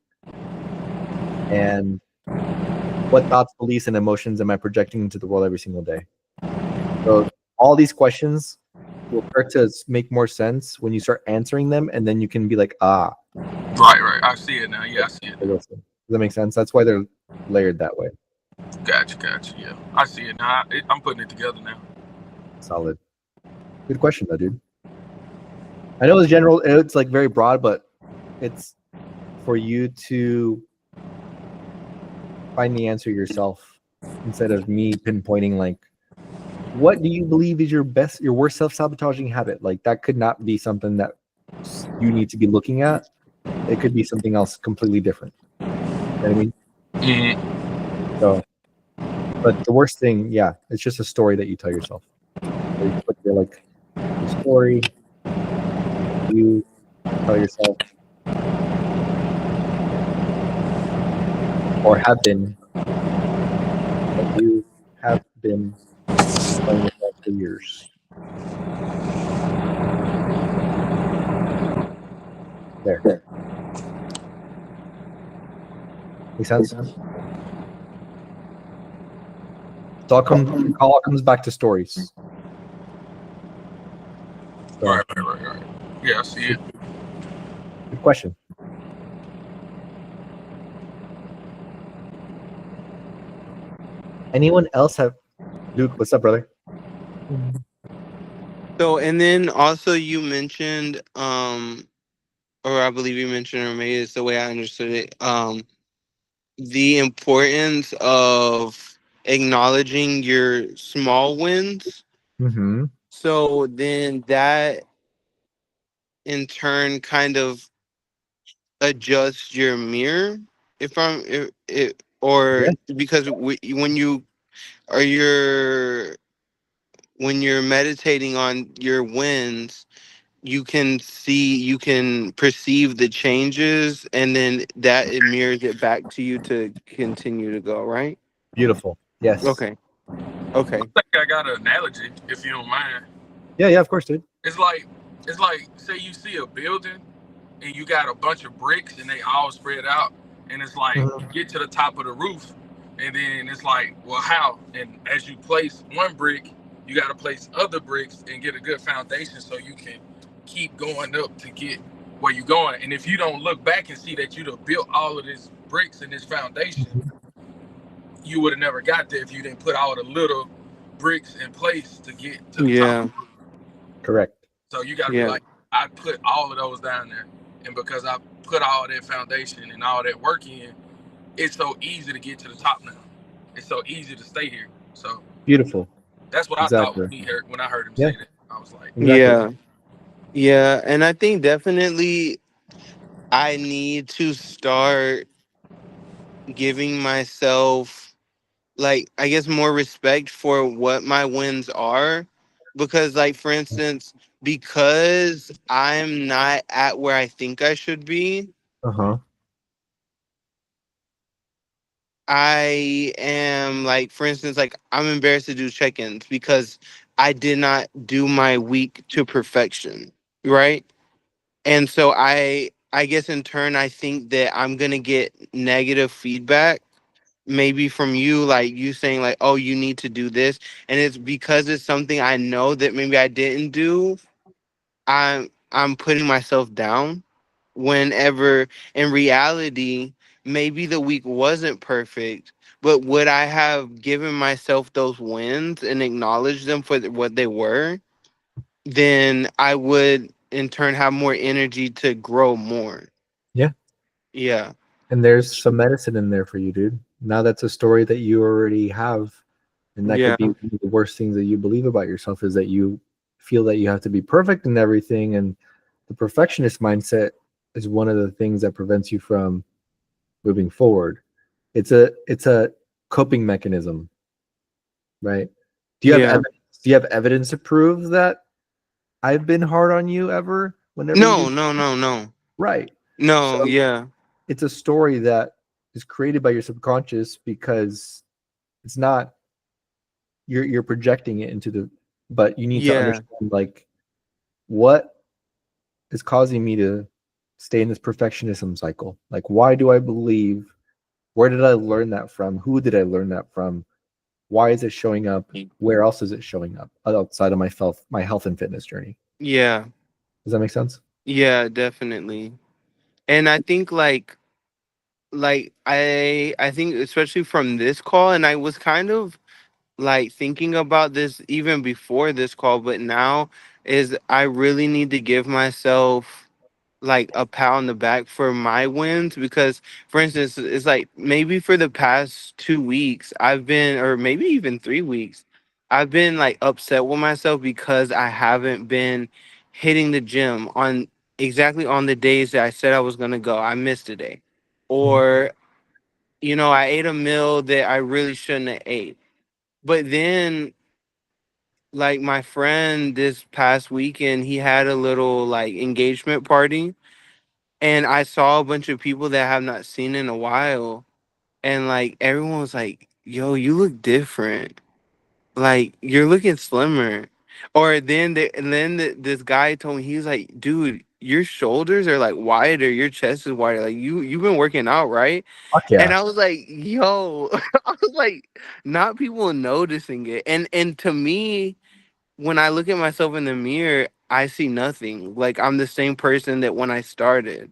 And what thoughts, beliefs, and emotions am I projecting into the world every single day? So all these questions will start to make more sense when you start answering them, and then you can be like, Right. I see it now. Yeah, I see it. Does that make sense? That's why they're layered that way. Gotcha. Yeah, I see it now. I'm putting it together now. Solid. Good question, though, dude. I know it's general. It's like very broad, but it's for you to find the answer yourself instead of me pinpointing like, what do you believe is your worst self-sabotaging habit? Like, that could not be something that you need to be looking at. It could be something else completely different. You know what I mean? Mm-hmm. So, but the worst thing, yeah, it's just a story that you tell yourself. So you put your like your story, you tell yourself, or have been, that you have been telling yourself for years. There. Make sense? It all comes back to stories. So, Right. Yeah, I see it. good question. Anyone else have? Luke, what's up, brother? So, and then also you mentioned, or I believe you mentioned, or maybe it's the way I understood it, the importance of acknowledging your small wins. Mm-hmm. So then that in turn kind of adjusts your mirror. Or Yeah. because when you are your when you're meditating on your wins, you can see, you can perceive the changes, and then that it mirrors it back to you to continue to go, right? Beautiful. Yes. Okay. Okay. I think I got an analogy, if you don't mind. Yeah, yeah, of course, dude. It's like say you see a building and you got a bunch of bricks and they all spread out, and it's like you Mhm. get to the top of the roof, and then it's like, well, how? And as you place one brick, you got to place other bricks and get a good foundation so you can keep going up to get where you're going. And if you don't look back and see that you'd have built all of these bricks and this foundation, you would have never got there if you didn't put all the little bricks in place to get to the top. Yeah. Correct. So you got to be Yeah. like, I put all of those down there, and because I put all that foundation and all that work in, it's so easy to get to the top now. It's so easy to stay here. So Beautiful. that's what I thought Exactly. when I heard him Yeah. say that. I was like, Exactly. Yeah. Yeah. And I think definitely I need to start giving myself, like, I guess, more respect for what my wins are. Because, like, for instance, because I'm not at where I think I should be, Uh-huh. I am, like, for instance, like, I'm embarrassed to do check-ins because I did not do my week to perfection, right? And so I guess in turn I think that I'm gonna get negative feedback, maybe from you, like you saying like, oh, you need to do this, and it's because it's something I know that maybe I didn't do. I'm putting myself down, whenever in reality maybe the week wasn't perfect, but would I have given myself those wins and acknowledged them for what they were, then I would in turn have more energy to grow more. Yeah. Yeah. And there's some medicine in there for you, dude. Now that's a story that you already have. And that could Yeah. be one of the worst things that you believe about yourself is that you feel that you have to be perfect in everything. And the perfectionist mindset is one of the things that prevents you from moving forward. It's a coping mechanism, right? Do you have Yeah. evidence? Do you have evidence to prove that I've been hard on you ever? Whenever you No, do, no, no, no. right? No, So yeah. it's a story that is created by your subconscious because it's not you're projecting it into the, but you need to Yeah. understand like what is causing me to stay in this perfectionism cycle. Like, why do I believe? Where did I learn that from? Who did I learn that from? Why is it showing up? Where else is it showing up outside of my health and fitness journey? Yeah. Does that make sense? Yeah, definitely. And I think like I think especially from this call, and I was kind of like thinking about this even before this call, but now is I really need to give myself like a pat on the back for my wins, because for instance it's like maybe for the past 2 weeks I've been, or maybe even 3 weeks, I've been like upset with myself because I haven't been hitting the gym on exactly on the days that I said I was going to go. I missed a day, Mhm. or I ate a meal that I really shouldn't have ate. But then, like, my friend this past weekend, he had a little like engagement party, and I saw a bunch of people that I have not seen in a while, and like everyone was like, "Yo, you look different. Like you're looking slimmer." Or then this guy told me, he's like, "Dude, your shoulders are like wider, your chest is wider. Like you've been working out, right?" Fuck And yeah. I was like, "Yo," I was like, not people noticing it, and to me, when I look at myself in the mirror, I see nothing. Like I'm the same person that when I started.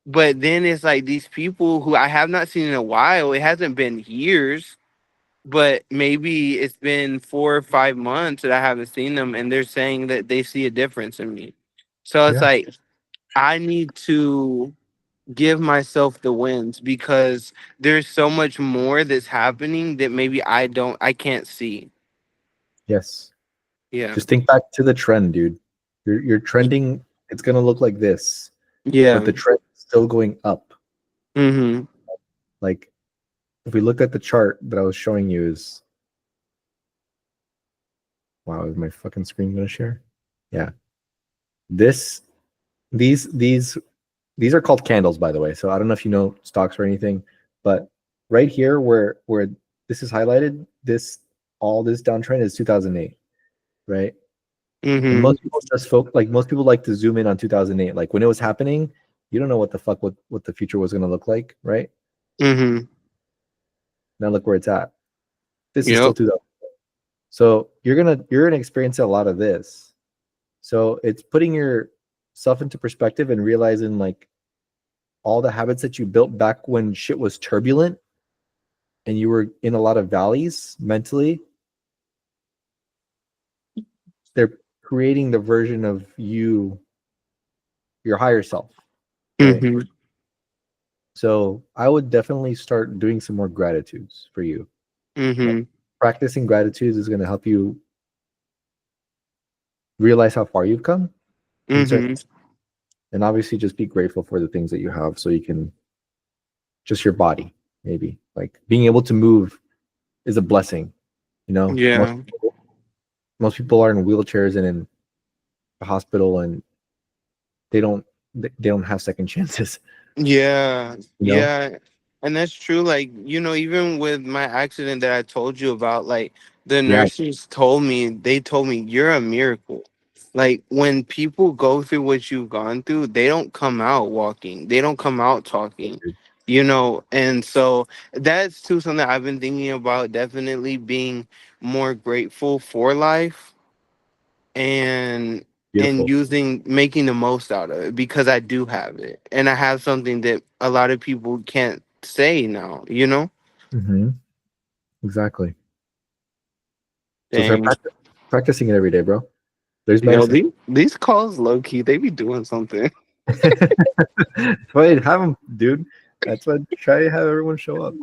But then it's like these people who I have not seen in a while. It hasn't been years, but maybe it's been 4 or 5 months that I haven't seen them, and they're saying that they see a difference in me. So it's Yeah. like I need to give myself the wins, because there's so much more that's happening that maybe I can't see. Yes. Yeah. Just think back to the trend, dude. You're trending. It's gonna look like this, but Yeah. the trend is still going up. Mm-hmm. Like if we looked at the chart that I was showing you, is wow, is my fucking screen gonna share? Yeah. This, these are called candles, by the way. So I don't know if you know stocks or anything, but right here where this is highlighted, all this downtrend is 2008, right? And most people most people like to zoom in on 2008. Like when it was happening, you don't know what the fuck what the future was going to look like, right? Mm-hmm. Now look where it's at. This is Yep. still 2000. So you're gonna experience a lot of this. So it's putting yourself into perspective and realizing like all the habits that you built back when shit was turbulent and you were in a lot of valleys mentally. They're creating the version of you, your higher self. Right? Mm-hmm. So I would definitely start doing some more gratitudes for you. Mm-hmm. Practicing gratitudes is going to help you realize how far you've come. Mm-hmm. And obviously just be grateful for the things that you have so you can just your body, maybe. Like being able to move is a blessing, you know? Yeah. Most people are in wheelchairs and in the hospital and they don't have second chances. Yeah, You know? yeah, and that's true. Like, even with my accident that I told you about, like the Yeah. nurses they told me you're a miracle. Like when people go through what you've gone through, they don't come out walking, they don't come out talking, and so that's too something I've been thinking about, definitely being more grateful for life and Beautiful. making the most out of it because I do have it and I have something that a lot of people can't say now. Mm-hmm. Exactly. So start Dang. practicing it every day, bro. There's Yo, medicine. these calls low key, they be doing something. Wait, have them, dude. That's why try to have everyone show up.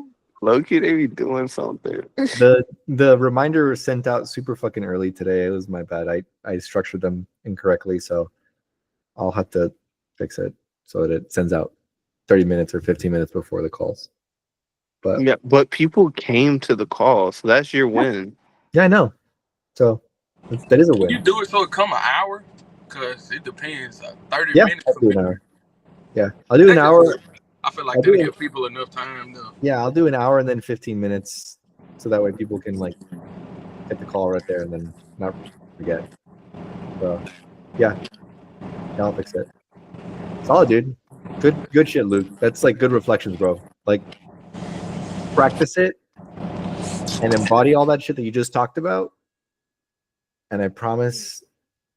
Low key, they be doing something. The reminder was sent out super fucking early today. It was my bad. I structured them incorrectly, so I'll have to fix it so that it sends out 30 minutes or 15 minutes before the calls. But Yeah, but people came to the call, so that's your win. yeah, I know. So that is a Can you win. do it so it come an hour? Because it depends. 30 Yeah, minutes I'll for do me. an hour. Yeah, I'll do an That's hour. just, I feel like I'll do that'll an, give people enough time though. yeah, I'll do an hour and then 15 minutes, so that way people can like get the call right there and then not forget. So yeah, I'll fix it. Solid, dude. Good shit, Luke. That's like good reflections, bro. Like practice it and embody all that shit that you just talked about. And I promise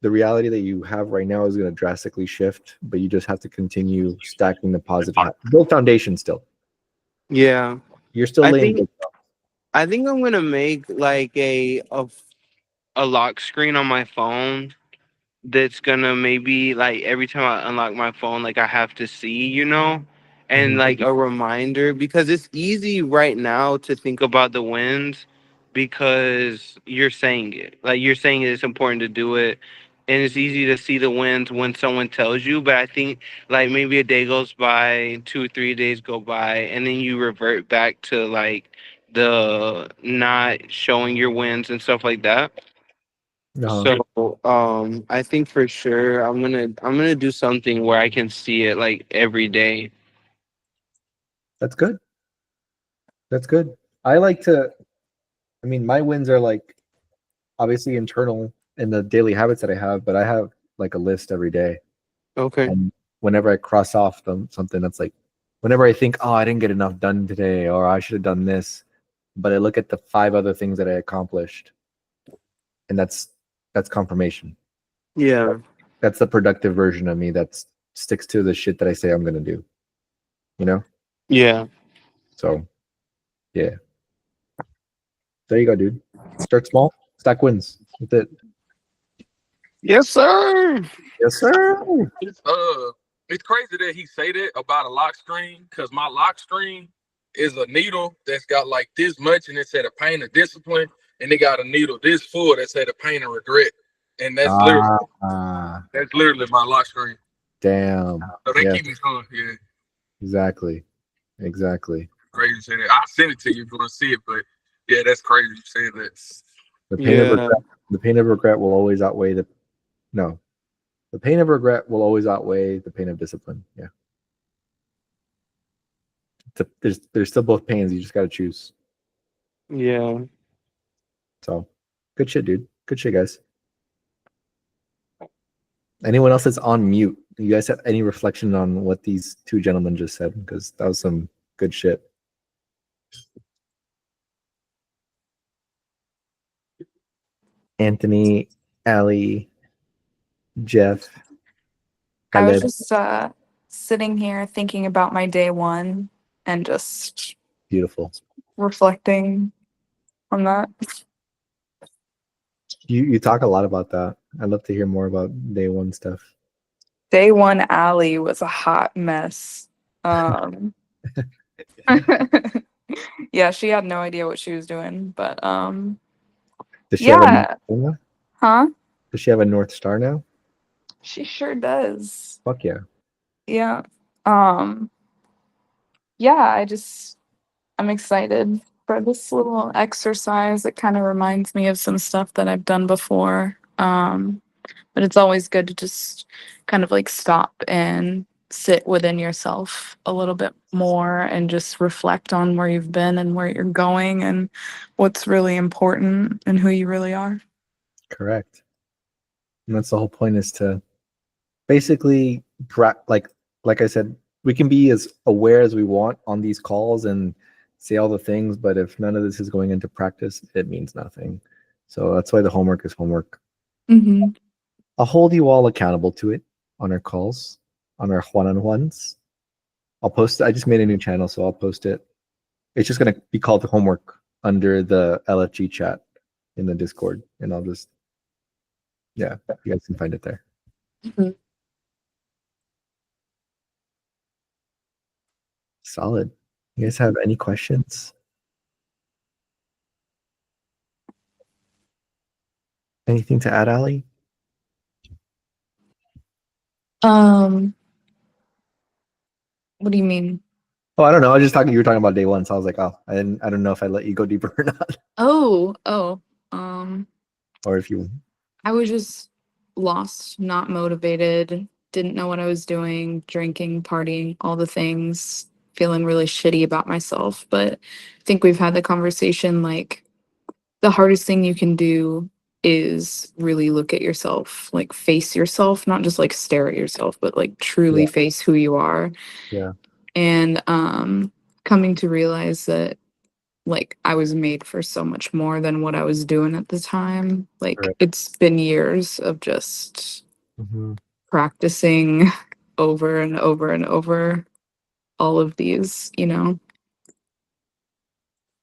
the reality that you have right now is going to drastically shift, but you just have to continue stacking the positive build foundation still. Yeah, You're still I laying think I think I'm gonna make like a lock screen on my phone that's gonna maybe like every time I unlock my phone, like I have to see, and Mhm. like a reminder because it's easy right now to think about the wins because you're saying it. Like you're saying it's important to do it. And it's easy to see the wins when someone tells you, but I think like maybe a day goes by, 2 or 3 days go by, and then you revert back to like the not showing your wins and stuff like that. Uh-huh. So I think for sure I'm gonna do something where I can see it like every day. That's good. That's good. I like to, I mean, my wins are like obviously internal in the daily habits that I have, but I have like a list every day. Okay. And whenever I cross off something that's like, whenever I think, oh, I didn't get enough done today, or I should have done this, but I look at the 5 other things that I accomplished, and that's confirmation. Yeah. That's the productive version of me that sticks to the shit that I say I'm gonna do. You know? Yeah. So yeah. There you go, dude. Start small, stack wins. That's it. Yes, sir. Yes, sir. It's it's crazy that he say that about a lock screen because my lock screen is a needle that's got like this much and it said a pain of discipline, and they got a needle this full that said a pain of regret, and that's literally my lock screen. Damn. So they Yeah, keep me calm. Yeah, exactly. Exactly. crazy to say that. I'll send it to you if you want to see it, but yeah, that's crazy you say that. The pain of Yeah. regret. The pain of regret will always outweigh the no. The pain of regret will always outweigh the pain of discipline. Yeah. There's still both pains. You just got to choose. Yeah. So, good shit, dude. Good shit, guys. Anyone else that's on mute? You guys have any reflection on what these two gentlemen just said? Because that was some good shit. Anthony, Ali, Jeff, I was Caleb. just sitting here thinking about my day one and just Beautiful. reflecting on that. You talk a lot about that. I'd love to hear more about day one stuff. Day one Allie was a hot mess. Yeah, she had no idea what she was doing, but Does she have a North yeah. Star now? Huh? Does she have a North Star now? She sure does. Fuck yeah. Yeah. Yeah, I'm excited for this little exercise. It kind of reminds me of some stuff that I've done before. But it's always good to just kind of like stop and sit within yourself a little bit more and just reflect on where you've been and where you're going and what's really important and who you really are. Correct. And that's the whole point, is to basically like I said, we can be as aware as we want on these calls and say all the things, but if none of this is going into practice, it means nothing. So that's why the homework is homework. Mm-hmm. I'll hold you all accountable to it on our calls, on our one-on-ones. I'll post it. I just made a new channel, so I'll post it. It's just going to be called homework under the LFG chat in the Discord, and I'll just, yeah, you guys can find it there. Mm-hmm. Solid. You guys have any questions? Anything to add, Ali? What do you mean? Oh, I don't know. I was just talking. You were talking about day one, so I was like, oh, I don't know if I let you go deeper or not, Oh, or if you. I was just lost, not motivated, didn't know what I was doing, drinking, partying, all the things, feeling really shitty about myself. But I think we've had the conversation like the hardest thing you can do is really look at yourself, like face yourself, not just like stare at yourself, but like truly Yeah. face who you are. Yeah. And coming to realize that like I was made for so much more than what I was doing at the time. Like Correct. it's been years of just Mm-hmm. practicing over and over and over all of these,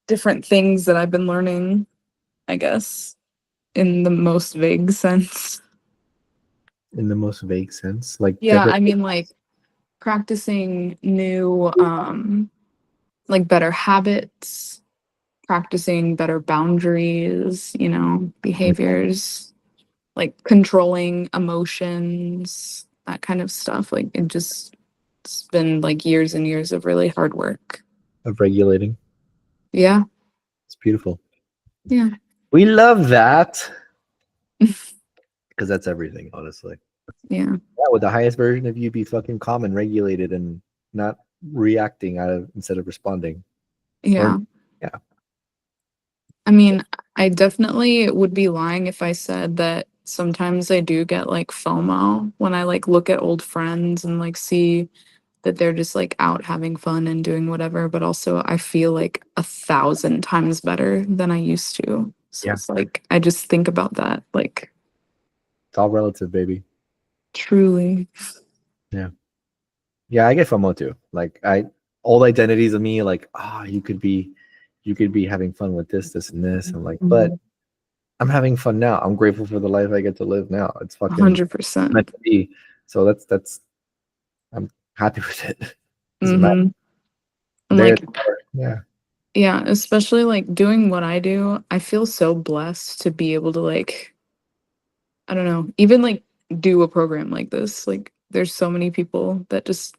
different things that I've been learning, I guess, in the most vague sense. In the most vague sense, like Yeah, different. I mean like practicing new like better habits, practicing better boundaries, behaviors, like controlling emotions, that kind of stuff. Like it's been like years and years of really hard work. Of regulating. Yeah. It's beautiful. Yeah. We love that, because that's everything, honestly. Yeah. Yeah, would the highest version of you be fucking calm and regulated and not reacting instead of responding? Yeah. Yeah. I mean, I definitely would be lying if I said that sometimes I do get like FOMO when I like look at old friends and like see that they're just like out having fun and doing whatever, but also I feel like 1,000 times better than I used to. So Yeah. it's like I just think about that, like It's all relative, baby. truly. Yeah, I get FOMO too. Like old identities of me, like, you could be having fun with this, and this. I'm like, but I'm having fun now. I'm grateful for the life I get to live now. It's fucking 100%. meant to be. So that's I'm happy with it. Doesn't matter. And There, like, yeah. yeah, especially like doing what I do, I feel so blessed to be able to like, I don't know, even like do a program like this. Like there's so many people that just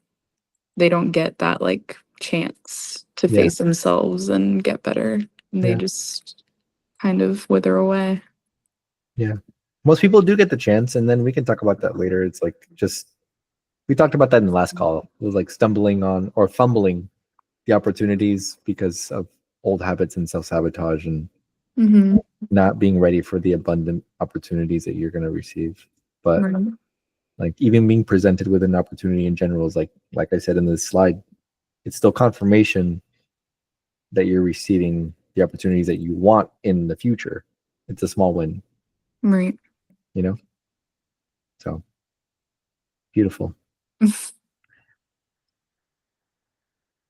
they don't get that like chance to Yeah. face themselves and get better. And they Yeah. just kind of wither away. Yeah. most people do get the chance, and then we can talk about that later. It's like just we talked about that in the last call. It was like stumbling on or fumbling the opportunities because of old habits and self-sabotage and Mm-hmm. not being ready for the abundant opportunities that you're going to receive. But like even being presented with an opportunity in general is like I said in this slide, it's still confirmation that you're receiving the opportunities that you want in the future. It's a small win, Right. you know? So beautiful.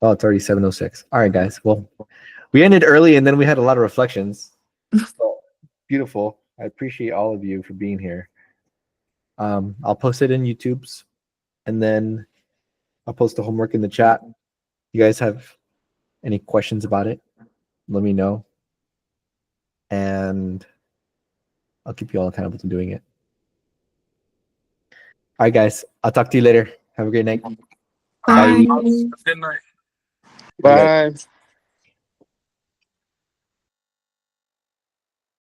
Oh, it's already 7:06. All right, guys. Well, we ended early and then we had a lot of reflections. So, beautiful. I appreciate all of you for being here. I'll post it in YouTube's and then I'll post the homework in the chat. You guys have any questions about it? Let me know. And I'll keep you all accountable to doing it. All right, guys. I'll talk to you later. Have a great night. Bye. Good night. Bye.